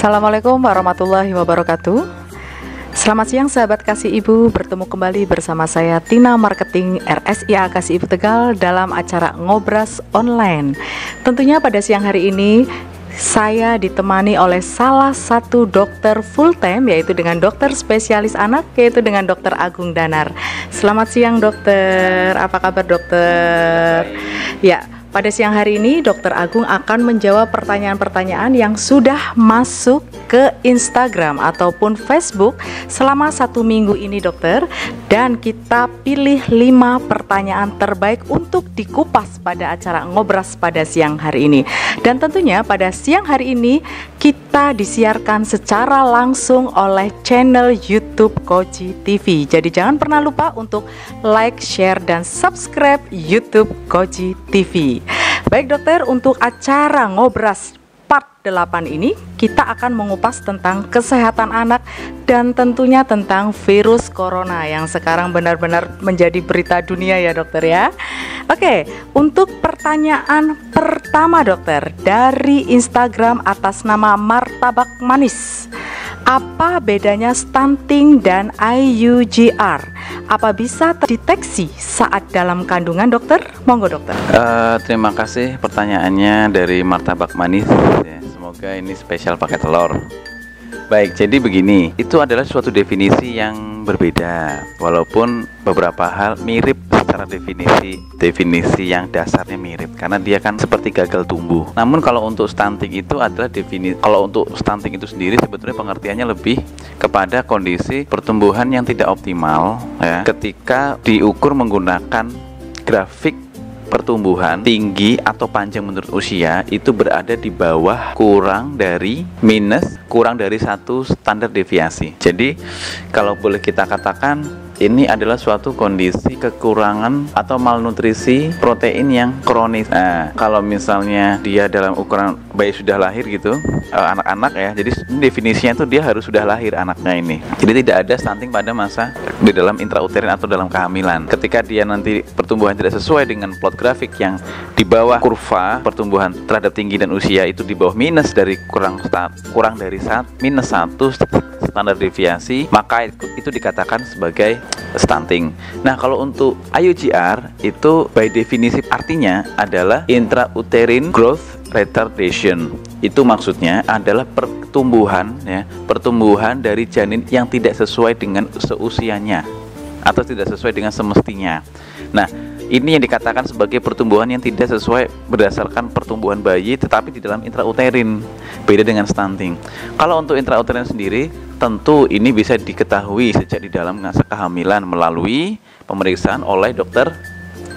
Assalamualaikum warahmatullahi wabarakatuh. Selamat siang sahabat Kasih Ibu, bertemu kembali bersama saya Tina Marketing RSIA Kasih Ibu Tegal dalam acara Ngobras Online. Tentunya pada siang hari ini saya ditemani oleh salah satu dokter full time, yaitu dengan dokter spesialis anak, yaitu dengan Dokter Agung Danar. Selamat siang dokter, apa kabar dokter? Ya, pada siang hari ini Dokter Agung akan menjawab pertanyaan-pertanyaan yang sudah masuk ke Instagram ataupun Facebook selama 1 minggu ini dokter. Dan kita pilih 5 pertanyaan terbaik untuk dikupas pada acara Ngobras pada siang hari ini. Dan tentunya pada siang hari ini kita disiarkan secara langsung oleh channel YouTube Koji TV. Jadi jangan pernah lupa untuk like, share, dan subscribe YouTube Koji TV. Baik dokter, untuk acara Ngobras part 8 ini kita akan mengupas tentang kesehatan anak dan tentunya tentang virus corona yang sekarang benar-benar menjadi berita dunia ya dokter ya. Oke, untuk pertanyaan pertama dokter dari Instagram atas nama Martabak Manis. Apa bedanya stunting dan IUGR? Apa bisa terdeteksi saat dalam kandungan dokter? Monggo dokter. Terima kasih pertanyaannya dari Martabak Manis ya. Semoga ini spesial pakai telur. Baik, jadi begini, itu adalah suatu definisi yang berbeda, walaupun beberapa hal mirip secara definisi yang dasarnya mirip, karena dia kan seperti gagal tumbuh. Namun kalau untuk stunting itu adalah kalau untuk stunting itu sendiri sebetulnya pengertiannya lebih kepada kondisi pertumbuhan yang tidak optimal ya, ketika diukur menggunakan grafik pertumbuhan tinggi atau panjang menurut usia itu berada di bawah kurang dari 1 standar deviasi. Jadi kalau boleh kita katakan ini adalah suatu kondisi kekurangan atau malnutrisi protein yang kronis. Nah, kalau misalnya dia dalam ukuran bayi sudah lahir gitu, anak-anak ya, jadi definisinya itu dia harus sudah lahir anaknya ini. Jadi tidak ada stunting pada masa di dalam intrauterin atau dalam kehamilan. Ketika dia nanti pertumbuhan tidak sesuai dengan plot grafik yang di bawah kurva pertumbuhan terhadap tinggi dan usia itu di bawah minus 1 standar deviasi, maka itu dikatakan sebagai stunting. Nah, kalau untuk IUGR itu by definisi artinya adalah intrauterine growth retardation. Itu maksudnya adalah pertumbuhan dari janin yang tidak sesuai dengan seusianya atau tidak sesuai dengan semestinya. Nah, ini yang dikatakan sebagai pertumbuhan yang tidak sesuai berdasarkan pertumbuhan bayi tetapi di dalam intrauterin. Beda dengan stunting. Kalau untuk intrauterin sendiri, tentu ini bisa diketahui sejak di dalam masa kehamilan melalui pemeriksaan oleh dokter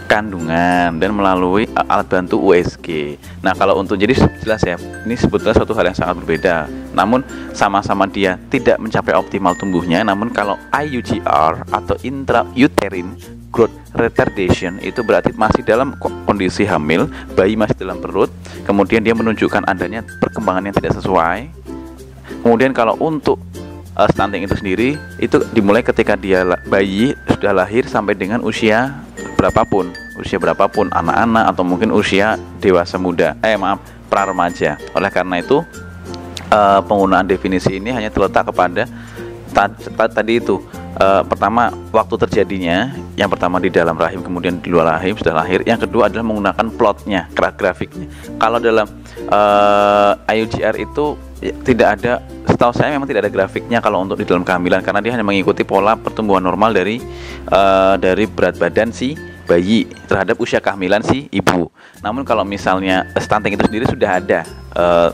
kandungan dan melalui alat bantu USG. Nah, kalau untuk jadi jelas ya, ini sebetulnya suatu hal yang sangat berbeda. Namun sama-sama dia tidak mencapai optimal tumbuhnya. Namun kalau IUGR atau intrauterine growth retardation itu berarti masih dalam kondisi hamil, bayi masih dalam perut, kemudian dia menunjukkan adanya perkembangan yang tidak sesuai. Kemudian kalau untuk stunting itu sendiri itu dimulai ketika bayi sudah lahir sampai dengan usia berapapun, anak-anak atau mungkin usia dewasa muda, pra-remaja. Oleh karena itu penggunaan definisi ini hanya terletak kepada tadi itu, pertama waktu terjadinya, yang pertama di dalam rahim, kemudian di luar rahim sudah lahir, yang kedua adalah menggunakan plotnya, grafiknya. Kalau dalam IUGR itu tidak ada, setahu saya memang tidak ada grafiknya kalau untuk di dalam kehamilan, karena dia hanya mengikuti pola pertumbuhan normal dari berat badan si bayi terhadap usia kehamilan si ibu. Namun kalau misalnya stunting itu sendiri sudah ada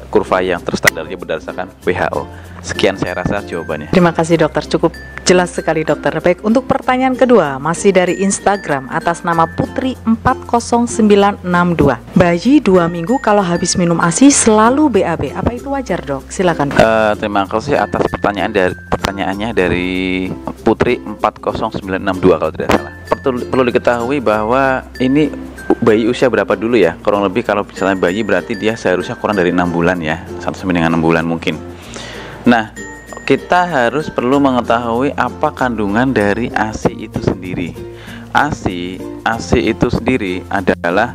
kurva yang terstandarnya berdasarkan WHO. Sekian saya rasa jawabannya. Terima kasih dokter, cukup jelas sekali dokter. Baik, untuk pertanyaan kedua masih dari Instagram atas nama Putri40962. Bayi 2 minggu kalau habis minum ASI selalu BAB, apa itu wajar dok? Silakan. Terima kasih atas pertanyaannya dari Putri40962 kalau tidak salah. Perlu diketahui bahwa ini bayi usia berapa dulu ya? Kurang lebih kalau misalnya bayi berarti dia seharusnya kurang dari 6 bulan ya, sampai dengan 6 bulan mungkin. Nah, kita harus perlu mengetahui apa kandungan dari ASI itu sendiri. ASI itu sendiri adalah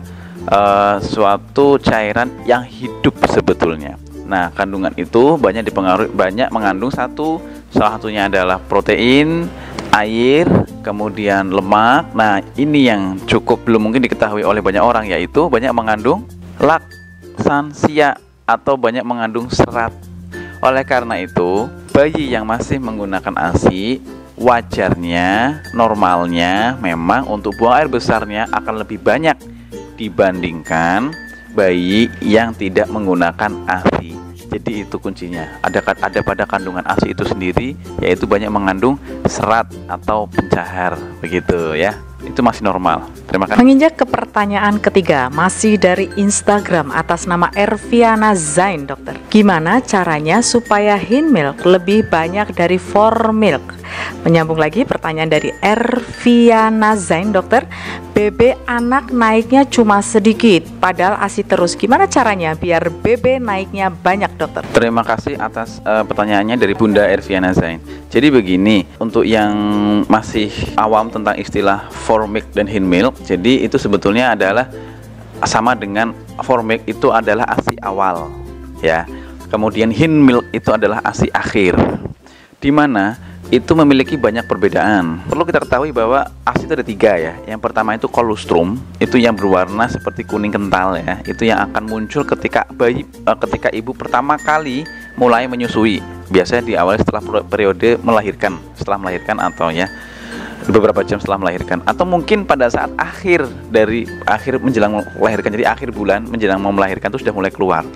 suatu cairan yang hidup sebetulnya. Nah, kandungan itu banyak mengandung salah satunya adalah protein, air, kemudian lemak. Nah, ini yang belum mungkin diketahui oleh banyak orang, yaitu banyak mengandung laksansia atau banyak mengandung serat. Oleh karena itu, bayi yang masih menggunakan ASI wajarnya, normalnya memang untuk buang air besarnya akan lebih banyak dibandingkan bayi yang tidak menggunakan ASI. Jadi itu kuncinya. Ada pada kandungan ASI itu sendiri, yaitu banyak mengandung serat atau pencahar, begitu ya. Itu masih normal. Terima kasih. Menginjak ke pertanyaan ketiga, masih dari Instagram atas nama Erviana Zain dokter. Gimana caranya supaya Hind Milk lebih banyak dari For Milk? Menyambung lagi pertanyaan dari Erviana Zain dokter. BB anak naiknya cuma sedikit padahal ASI terus. Gimana caranya biar BB naiknya banyak dokter? Terima kasih atas pertanyaannya dari Bunda Erviana Zain. Jadi begini, untuk yang masih awam tentang istilah For Milk dan Hind Milk, jadi itu sebetulnya adalah sama dengan For Milk itu adalah ASI awal ya. Kemudian Hind Milk itu adalah ASI akhir, di mana itu memiliki banyak perbedaan. Perlu kita ketahui bahwa ASI itu ada 3 ya. Yang pertama itu kolostrum, itu yang berwarna seperti kuning kental ya. Itu yang akan muncul ketika ibu pertama kali mulai menyusui. Biasanya di awal setelah periode melahirkan, setelah melahirkan atau ya beberapa jam setelah melahirkan, atau mungkin pada saat akhir menjelang melahirkan, jadi akhir bulan menjelang mau melahirkan itu sudah mulai keluar.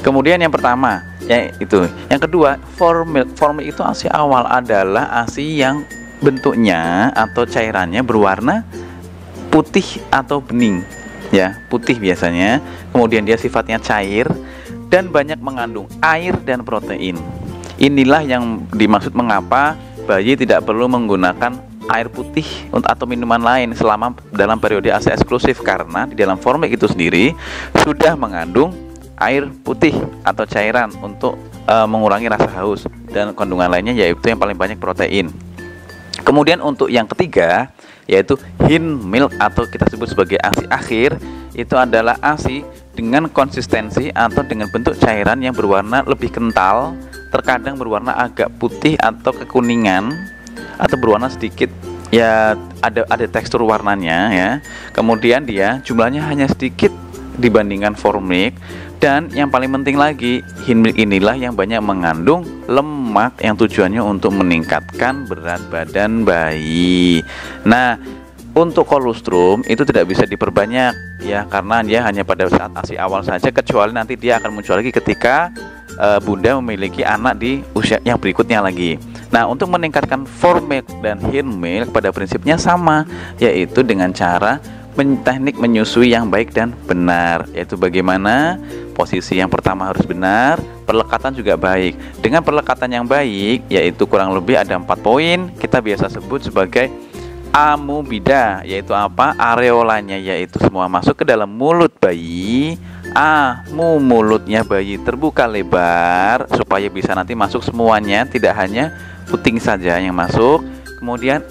Kemudian yang pertama ya itu. Yang kedua, For Milk itu ASI awal adalah ASI yang bentuknya atau cairannya berwarna putih atau bening ya, putih biasanya. Kemudian dia sifatnya cair dan banyak mengandung air dan protein. Inilah yang dimaksud mengapa bayi tidak perlu menggunakan air putih atau minuman lain selama dalam periode ASI eksklusif, karena di dalam For Milk itu sendiri sudah mengandung air putih atau cairan untuk mengurangi rasa haus, dan kandungan lainnya yaitu yang paling banyak protein. Kemudian untuk yang ketiga yaitu Hind Milk atau kita sebut sebagai ASI akhir, itu adalah ASI dengan konsistensi atau dengan bentuk cairan yang berwarna lebih kental, terkadang berwarna agak putih atau kekuningan atau berwarna sedikit ya, ada tekstur warnanya ya. Kemudian dia jumlahnya hanya sedikit dibandingkan For Milk. Dan yang paling penting lagi, Hind Milk inilah yang banyak mengandung lemak yang tujuannya untuk meningkatkan berat badan bayi. Nah, untuk kolostrum itu tidak bisa diperbanyak ya, karena dia hanya pada saat ASI awal saja, kecuali nanti dia akan muncul lagi ketika bunda memiliki anak di usia yang berikutnya lagi. Nah, untuk meningkatkan For Milk dan Hind Milk pada prinsipnya sama, yaitu dengan cara teknik menyusui yang baik dan benar, yaitu bagaimana posisi yang pertama harus benar, perlekatan juga baik. Dengan perlekatan yang baik, yaitu kurang lebih ada 4 poin, kita biasa sebut sebagai amubida, yaitu apa? Areolanya, yaitu semua masuk ke dalam mulut bayi. Mulutnya bayi terbuka lebar supaya bisa nanti masuk semuanya, tidak hanya puting saja yang masuk. Kemudian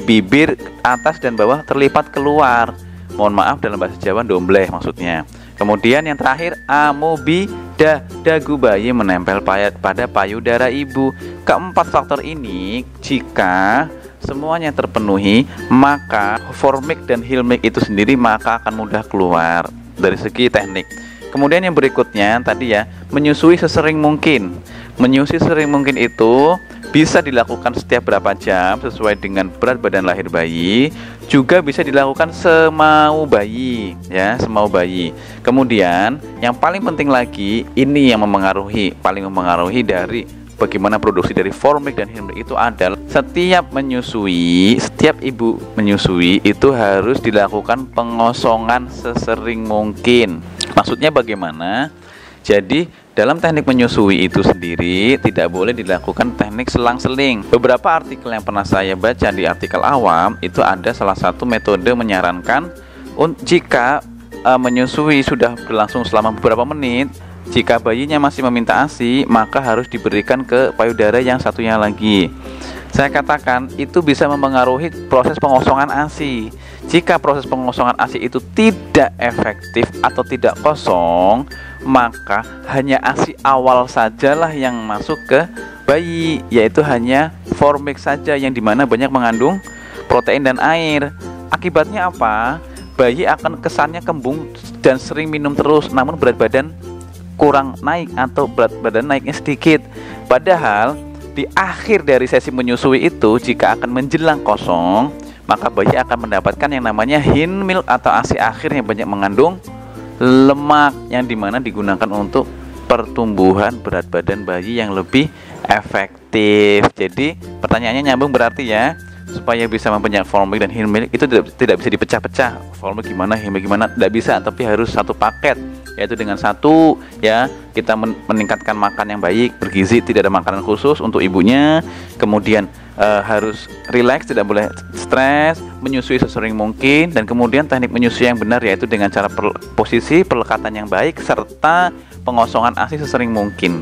bibir atas dan bawah terlipat keluar. Mohon maaf, dalam bahasa Jawa dombleh maksudnya. Kemudian yang terakhir dagu bayi menempel pada payudara ibu. Keempat faktor ini jika semuanya terpenuhi, maka For Milk dan Hind Milk itu sendiri maka akan mudah keluar dari segi teknik. Kemudian yang berikutnya tadi ya, menyusui sesering mungkin. Menyusui sering mungkin itu bisa dilakukan setiap berapa jam sesuai dengan berat badan lahir bayi, juga bisa dilakukan semau bayi, ya, semau bayi. Kemudian yang paling penting lagi, ini yang paling mempengaruhi dari bagaimana produksi dari formik dan hilmik itu adalah setiap ibu menyusui itu harus dilakukan pengosongan sesering mungkin. Maksudnya bagaimana? Jadi dalam teknik menyusui itu sendiri tidak boleh dilakukan teknik selang-seling. Beberapa artikel yang pernah saya baca di artikel awam itu ada salah satu metode menyarankan jika menyusui sudah berlangsung selama beberapa menit, jika bayinya masih meminta ASI, maka harus diberikan ke payudara yang satunya lagi. Saya katakan itu bisa mempengaruhi proses pengosongan ASI. Jika proses pengosongan ASI itu tidak efektif atau tidak kosong, maka hanya ASI awal sajalah yang masuk ke bayi, yaitu hanya formik saja yang dimana banyak mengandung protein dan air. Akibatnya apa? Bayi akan kesannya kembung dan sering minum terus, namun berat badan kurang naik atau berat badan naiknya sedikit. Padahal di akhir dari sesi menyusui itu, jika akan menjelang kosong, maka bayi akan mendapatkan yang namanya hind milk atau ASI akhir yang banyak mengandung lemak, yang dimana digunakan untuk pertumbuhan berat badan bayi yang lebih efektif. Jadi pertanyaannya nyambung berarti ya, supaya bisa memperbanyak formik dan hind milk itu tidak bisa dipecah-pecah. Formik gimana, hind milk gimana, tidak bisa, tapi harus satu paket, yaitu dengan satu ya kita meningkatkan makan yang baik, bergizi, tidak ada makanan khusus untuk ibunya. Kemudian harus rileks, tidak boleh stres, menyusui sesering mungkin, dan kemudian teknik menyusui yang benar yaitu dengan cara posisi pelekatan yang baik serta pengosongan ASI sesering mungkin.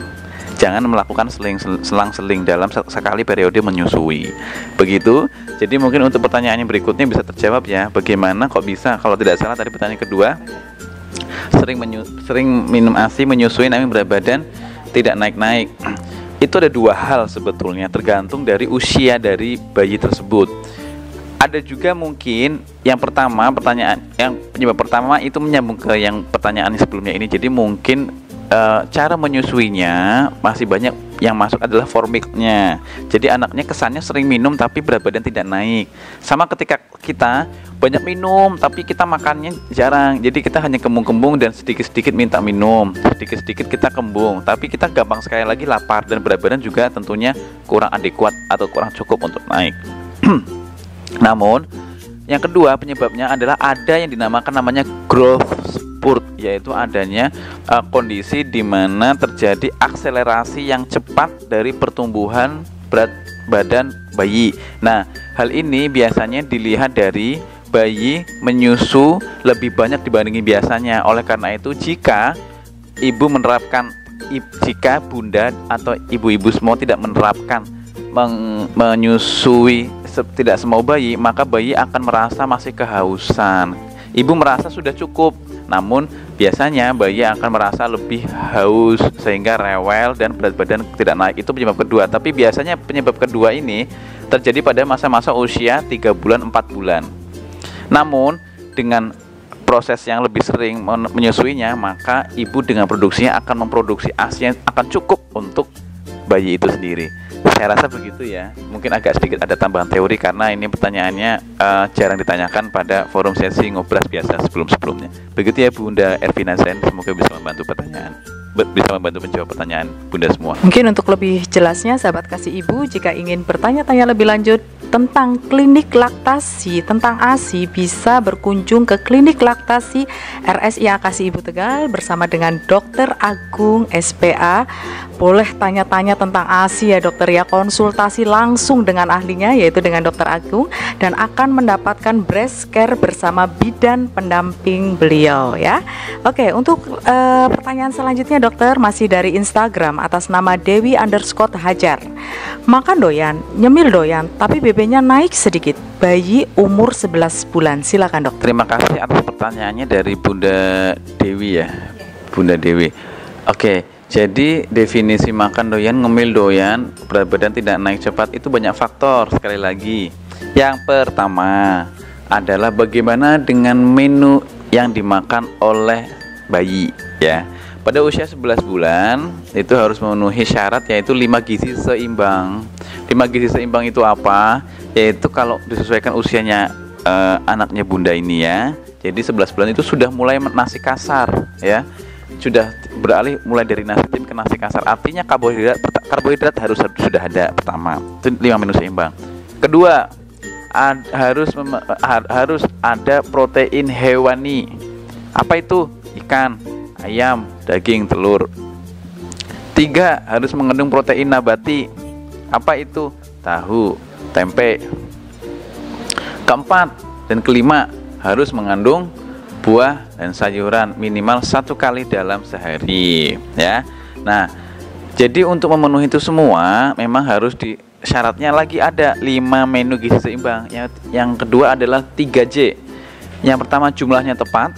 Jangan melakukan selang-seling dalam sekali periode menyusui. Begitu. Jadi mungkin untuk pertanyaan yang berikutnya bisa terjawab ya. Bagaimana kok bisa, kalau tidak salah tadi pertanyaan kedua, sering minum ASI menyusui namun berat badan tidak naik-naik. Itu ada dua hal sebetulnya, tergantung dari usia dari bayi tersebut. Ada juga mungkin yang pertama, penyebab pertama itu menyambung ke yang pertanyaan sebelumnya ini. Jadi mungkin cara menyusuinya masih banyak yang masuk adalah formiknya. Jadi anaknya kesannya sering minum tapi berat badan tidak naik. Sama ketika kita banyak minum tapi kita makannya jarang. Jadi kita hanya kembung-kembung dan sedikit-sedikit minta minum, sedikit-sedikit kita kembung, tapi kita gampang sekali lagi lapar dan berat badan juga tentunya kurang adekuat atau kurang cukup untuk naik. Namun yang kedua penyebabnya adalah ada yang namanya growth spurt, yaitu adanya kondisi di mana terjadi akselerasi yang cepat dari pertumbuhan berat badan bayi. Nah, hal ini biasanya dilihat dari bayi menyusu lebih banyak dibandingin biasanya. Oleh karena itu, jika bunda atau ibu-ibu semua tidak menerapkan menyusui tidak semau bayi, maka bayi akan merasa masih kehausan. Ibu merasa sudah cukup, namun biasanya bayi akan merasa lebih haus sehingga rewel dan berat badan tidak naik. Itu penyebab kedua. Tapi biasanya penyebab kedua ini terjadi pada masa-masa usia 3 bulan 4 bulan. Namun dengan proses yang lebih sering menyusuinya, maka ibu dengan produksinya akan memproduksi ASI yang akan cukup untuk bayi itu sendiri. Saya rasa begitu ya. Mungkin agak sedikit ada tambahan teori karena ini pertanyaannya jarang ditanyakan pada forum sesi ngobras biasa sebelum-sebelumnya. Begitu ya Bunda Ervina Zen, semoga bisa membantu menjawab pertanyaan Bunda semua. Mungkin untuk lebih jelasnya sahabat kasih ibu, jika ingin bertanya-tanya lebih lanjut tentang klinik laktasi, tentang ASI, bisa berkunjung ke klinik laktasi RSIA Kasih Ibu Tegal bersama dengan Dr. Agung SPA. Boleh tanya-tanya tentang ASI ya dokter ya, konsultasi langsung dengan ahlinya yaitu dengan Dr. Agung, dan akan mendapatkan breast care bersama bidan pendamping beliau ya. Oke, untuk pertanyaan selanjutnya dokter masih dari Instagram atas nama Dewi_Hajar. Makan doyan, nyemil doyan, tapi BB-nya naik sedikit. Bayi umur 11 bulan. Silakan dok. Terima kasih atas pertanyaannya dari Bunda Dewi ya. Bunda Dewi. Oke, jadi definisi makan doyan, ngemil doyan, berat badan tidak naik cepat itu banyak faktor. Sekali lagi, yang pertama adalah bagaimana dengan menu yang dimakan oleh bayi ya. Pada usia 11 bulan itu harus memenuhi syarat yaitu 5 gizi seimbang. 5 gizi seimbang itu apa? Yaitu kalau disesuaikan usianya anaknya bunda ini ya. Jadi 11 bulan itu sudah mulai nasi kasar ya. Sudah beralih mulai dari nasi tim ke nasi kasar. Artinya karbohidrat harus sudah ada pertama. Itu 5 menu seimbang. Kedua, harus ada protein hewani. Apa itu? Ikan, ayam, daging, telur. 3, harus mengandung protein nabati. Apa itu? Tahu, tempe. Keempat dan kelima, harus mengandung buah dan sayuran minimal 1 kali dalam sehari ya. Nah, jadi untuk memenuhi itu semua memang harus syaratnya lagi ada 5 menu gizi seimbang. Yang kedua adalah 3J. Yang pertama jumlahnya tepat,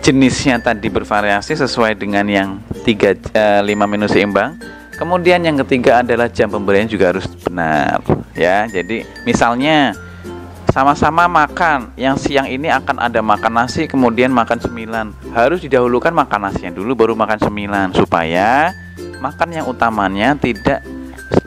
jenisnya tadi bervariasi sesuai dengan yang 5 menu seimbang. Kemudian yang ketiga adalah jam pemberian juga harus benar ya. Jadi misalnya sama-sama makan, yang siang ini akan ada makan nasi kemudian makan cemilan, harus didahulukan makan nasinya dulu baru makan cemilan supaya makan yang utamanya tidak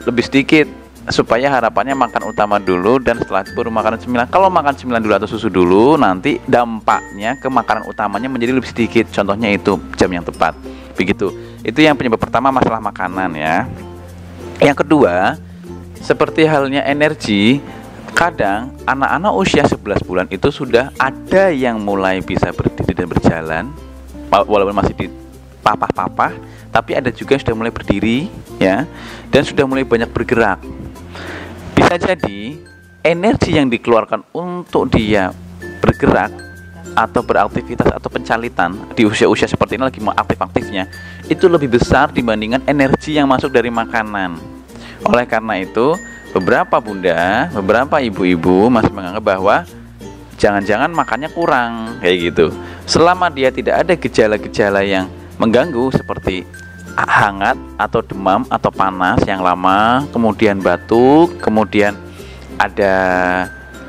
lebih sedikit, supaya harapannya makan utama dulu dan setelah itu baru makan cemilan. Kalau makan cemilan dulu atau susu dulu, nanti dampaknya ke makanan utamanya menjadi lebih sedikit. Contohnya itu jam yang tepat. Begitu. Itu yang penyebab pertama, masalah makanan ya. Yang kedua, seperti halnya energi, kadang anak-anak usia 11 bulan itu sudah ada yang mulai bisa berdiri dan berjalan walaupun masih di papah-papah, tapi ada juga yang sudah mulai berdiri ya, dan sudah mulai banyak bergerak. Bisa jadi energi yang dikeluarkan untuk dia bergerak atau beraktivitas atau pencalitan di usia-usia seperti ini lagi mau aktif-aktifnya itu lebih besar dibandingkan energi yang masuk dari makanan. Oleh karena itu beberapa bunda, beberapa ibu-ibu masih menganggap bahwa jangan-jangan makannya kurang kayak gitu. Selama dia tidak ada gejala-gejala yang mengganggu seperti hangat atau demam atau panas yang lama, kemudian batuk, kemudian ada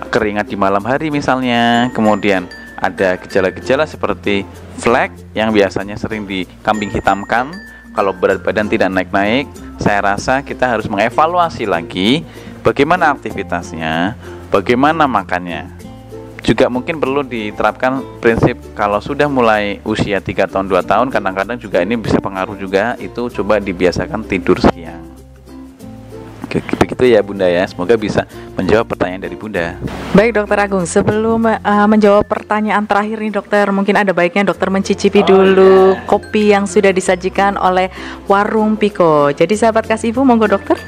keringat di malam hari misalnya, kemudian ada gejala-gejala seperti flek yang biasanya sering dikambing hitamkan. Kalau berat badan tidak naik-naik, saya rasa kita harus mengevaluasi lagi bagaimana aktivitasnya, bagaimana makannya. Juga mungkin perlu diterapkan prinsip kalau sudah mulai usia 3 tahun, 2 tahun, kadang-kadang juga ini bisa pengaruh juga, itu coba dibiasakan tidur siang. Begitu ya Bunda ya, semoga bisa menjawab pertanyaan dari Bunda. Baik Dokter Agung, sebelum menjawab pertanyaan terakhir nih Dokter, mungkin ada baiknya Dokter mencicipi dulu kopi yang sudah disajikan oleh Warung Piko. Jadi sahabat kasih Ibu, monggo Dokter.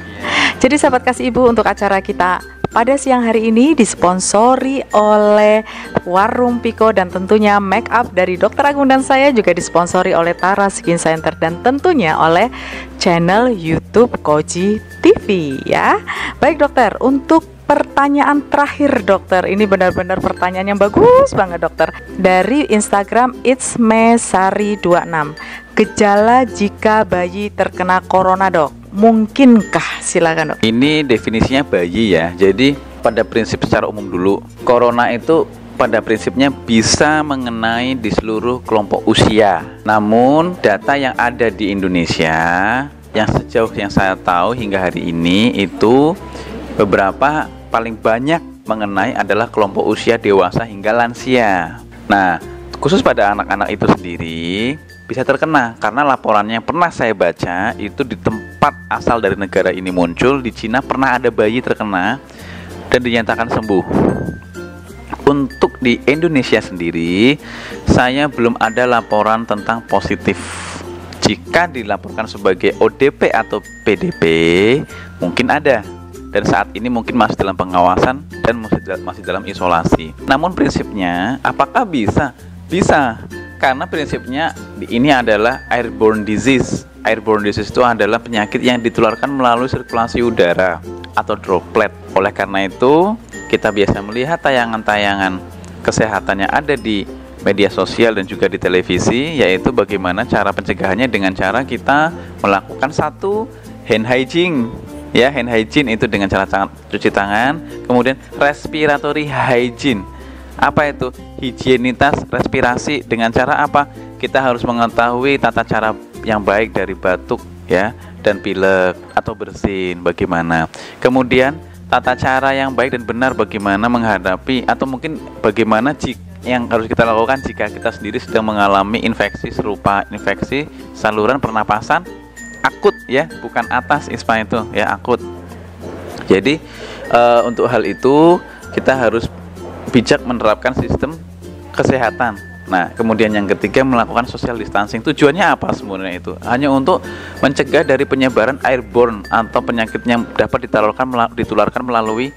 Jadi sahabat kasih Ibu, untuk acara kita pada siang hari ini disponsori oleh Warung Piko dan tentunya make up dari Dokter Agung dan saya juga disponsori oleh Tara Skin Center dan tentunya oleh channel YouTube Koji TV ya. Baik Dokter, untuk pertanyaan terakhir Dokter, ini benar-benar pertanyaan yang bagus banget Dokter, dari Instagram itsmesari26. Gejala jika bayi terkena corona Dok, mungkinkah? Silakan Dok. Ini definisinya bayi ya. Jadi pada prinsip secara umum dulu, corona itu pada prinsipnya bisa mengenai di seluruh kelompok usia. Namun data yang ada di Indonesia yang sejauh yang saya tahu hingga hari ini itu beberapa paling banyak mengenai adalah kelompok usia dewasa hingga lansia. Nah, khusus pada anak-anak itu sendiri bisa terkena karena laporannya yang pernah saya baca itu di tempat asal dari negara ini muncul, di Cina pernah ada bayi terkena dan dinyatakan sembuh. Untuk di Indonesia sendiri saya belum ada laporan tentang positif. Jika dilaporkan sebagai ODP atau PDP mungkin ada, dan saat ini mungkin masih dalam pengawasan dan masih dalam isolasi. Namun prinsipnya apakah bisa? Bisa, karena prinsipnya ini adalah airborne disease. Airborne disease itu adalah penyakit yang ditularkan melalui sirkulasi udara atau droplet. Oleh karena itu kita biasa melihat tayangan-tayangan kesehatan yang ada di media sosial dan juga di televisi, yaitu bagaimana cara pencegahannya dengan cara kita melakukan satu hand hygiene. Ya, hand hygiene itu dengan cara cuci tangan, kemudian respiratory hygiene. Apa itu? Higienitas respirasi dengan cara apa? kita harus mengetahui tata cara yang baik dari batuk ya dan pilek atau bersin bagaimana. Kemudian tata cara yang baik dan benar bagaimana menghadapi atau mungkin bagaimana yang harus kita lakukan jika kita sendiri sedang mengalami infeksi serupa infeksi saluran pernapasan akut ya, bukan atas ISPA itu ya, akut. Jadi untuk hal itu kita harus bijak menerapkan sistem kesehatan. Nah, kemudian yang ketiga melakukan social distancing. Tujuannya apa sebenarnya itu? Hanya untuk mencegah dari penyebaran airborne atau penyakit yang dapat ditularkan melalui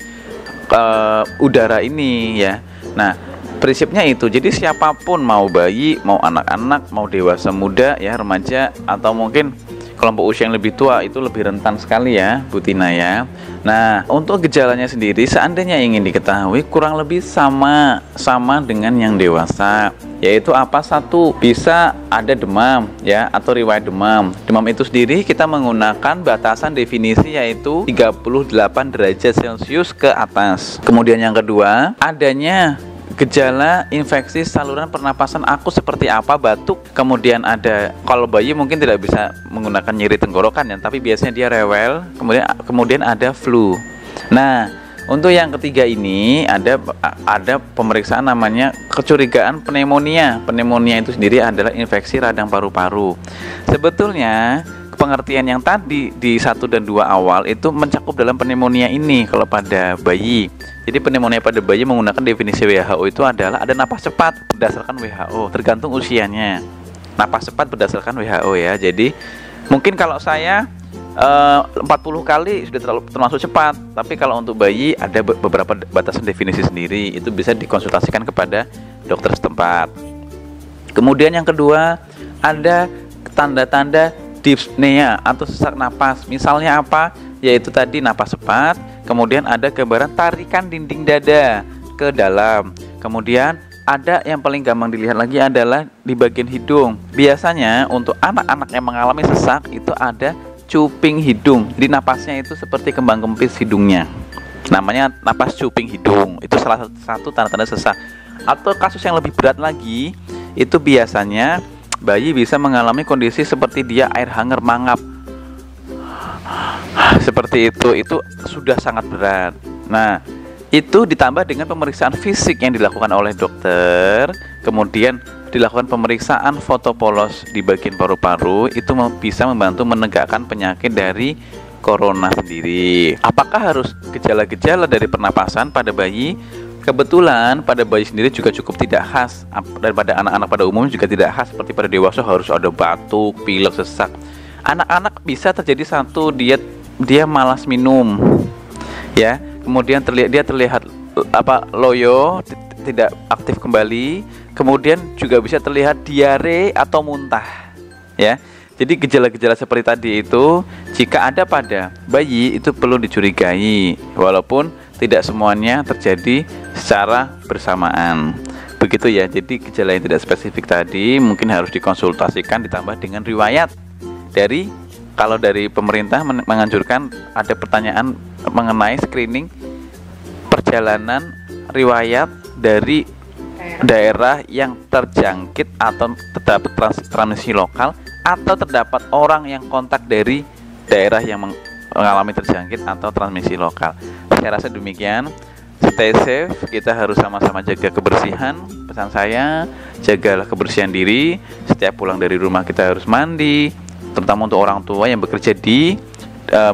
udara ini ya. Nah, prinsipnya itu. Jadi siapapun, mau bayi, mau anak-anak, mau dewasa muda ya, remaja atau mungkin kelompok usia yang lebih tua itu lebih rentan sekali ya, Bu Tina ya. Nah, untuk gejalanya sendiri seandainya ingin diketahui kurang lebih sama dengan yang dewasa. Yaitu apa? Satu, bisa ada demam ya atau riwayat demam. Demam itu sendiri kita menggunakan batasan definisi yaitu 38 derajat Celcius ke atas. Kemudian yang kedua, adanya gejala infeksi saluran pernapasan akut seperti apa? Batuk, kemudian ada, kalau bayi mungkin tidak bisa menggunakan nyeri tenggorokan ya, tapi biasanya dia rewel, kemudian ada flu. Nah, untuk yang ketiga ini ada pemeriksaan namanya kecurigaan pneumonia. Pneumonia itu sendiri adalah infeksi radang paru-paru. Sebetulnya pengertian yang tadi di 1 dan 2 awal itu mencakup dalam pneumonia ini kalau pada bayi. Jadi pneumonia pada bayi menggunakan definisi WHO itu adalah ada napas cepat berdasarkan WHO, tergantung usianya. Napas cepat berdasarkan WHO ya. Jadi mungkin kalau saya 40 kali sudah termasuk cepat, tapi kalau untuk bayi ada beberapa batasan definisi sendiri, itu bisa dikonsultasikan kepada dokter setempat. Kemudian yang kedua, ada tanda-tanda dyspnea atau sesak napas. Misalnya apa? Yaitu tadi napas cepat, kemudian ada gambaran tarikan dinding dada ke dalam. Kemudian ada yang paling gampang dilihat lagi adalah di bagian hidung. Biasanya untuk anak-anak yang mengalami sesak itu ada cuping hidung. Jadi napasnya itu seperti kembang kempis hidungnya. Namanya napas cuping hidung. Itu salah satu tanda-tanda sesak. Atau kasus yang lebih berat lagi, itu biasanya bayi bisa mengalami kondisi seperti dia air hangat mangap. Seperti itu sudah sangat berat. Nah, itu ditambah dengan pemeriksaan fisik yang dilakukan oleh dokter, kemudian dilakukan pemeriksaan foto polos di bagian paru-paru, itu bisa membantu menegakkan penyakit dari corona sendiri. Apakah harus gejala-gejala dari pernapasan pada bayi? Kebetulan pada bayi sendiri juga cukup tidak khas, daripada anak-anak pada umumnya juga tidak khas seperti pada dewasa harus ada batuk, pilek, sesak. Anak-anak bisa terjadi satu, dia malas minum ya, kemudian dia terlihat loyo, tidak aktif kembali, kemudian juga bisa terlihat diare atau muntah ya. Jadi gejala-gejala seperti tadi itu jika ada pada bayi itu perlu dicurigai, walaupun tidak semuanya terjadi secara bersamaan. Begitu ya. Jadi gejala yang tidak spesifik tadi mungkin harus dikonsultasikan ditambah dengan riwayat dari, kalau dari pemerintah menganjurkan ada pertanyaan mengenai screening perjalanan riwayat dari daerah yang terjangkit atau terdapat transmisi lokal atau terdapat orang yang kontak dari daerah yang mengalami terjangkit atau transmisi lokal. Saya rasa demikian. Stay safe, kita harus sama-sama jaga kebersihan. Pesan saya, jagalah kebersihan diri. Setiap pulang dari rumah kita harus mandi, terutama untuk orang tua yang bekerja di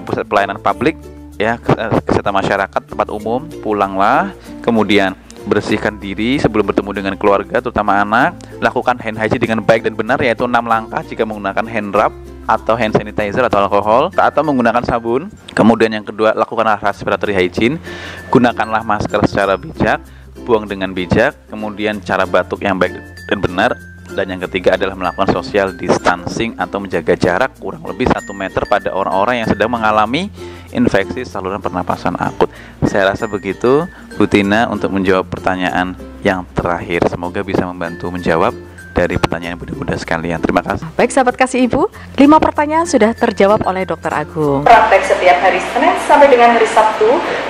pusat pelayanan publik ya, kesehatan masyarakat, tempat umum. Pulanglah, kemudian bersihkan diri sebelum bertemu dengan keluarga, terutama anak. Lakukan hand hygiene dengan baik dan benar, yaitu 6 langkah jika menggunakan hand rub atau hand sanitizer atau alkohol, atau menggunakan sabun. Kemudian yang kedua, lakukanlah respiratory hygiene. Gunakanlah masker secara bijak, buang dengan bijak. Kemudian cara batuk yang baik dan benar. Dan yang ketiga adalah melakukan social distancing atau menjaga jarak kurang lebih 1 meter pada orang-orang yang sedang mengalami infeksi saluran pernapasan akut. Saya rasa begitu, Bu Tina, untuk menjawab pertanyaan yang terakhir. Semoga bisa membantu menjawab dari pertanyaan Bunda-Bunda sekalian. Terima kasih. Baik sahabat kasih Ibu, 5 pertanyaan sudah terjawab oleh Dr. Agung. Praktek setiap hari Senin sampai dengan hari Sabtu,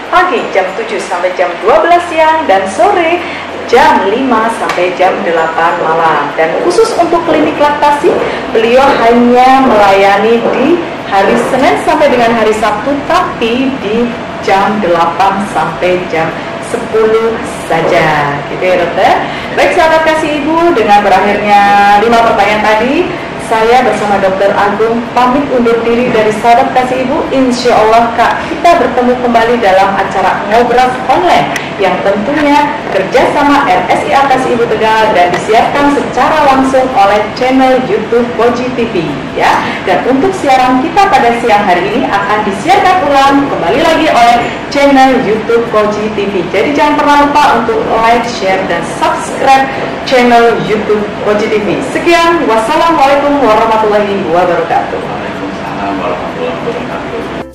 pagi jam 7 sampai jam 12 siang dan sore jam 5 sampai jam 8 malam. Dan khusus untuk klinik laktasi, beliau hanya melayani di hari Senin sampai dengan hari Sabtu, tapi di jam 8 sampai jam 10 saja, gitu ya dokter. Baik sahabat kasih ibu, dengan berakhirnya 5 pertanyaan tadi, saya bersama Dokter Agung pamit undur diri dari sahabat kasih ibu. Insya Allah Kak, kita bertemu kembali dalam acara Ngobras Online yang tentunya kerjasama RSIA Kasih Ibu Tegal dan disiarkan secara langsung oleh channel YouTube Koji TV ya. Dan untuk siaran kita pada siang hari ini akan disiarkan ulang kembali lagi oleh channel YouTube Koji TV. Jadi jangan pernah lupa untuk like, share, dan subscribe channel YouTube Koji TV. Sekian, wassalamualaikum warahmatullahi wabarakatuh. Waalaikumsalam warahmatullahi wabarakatuh.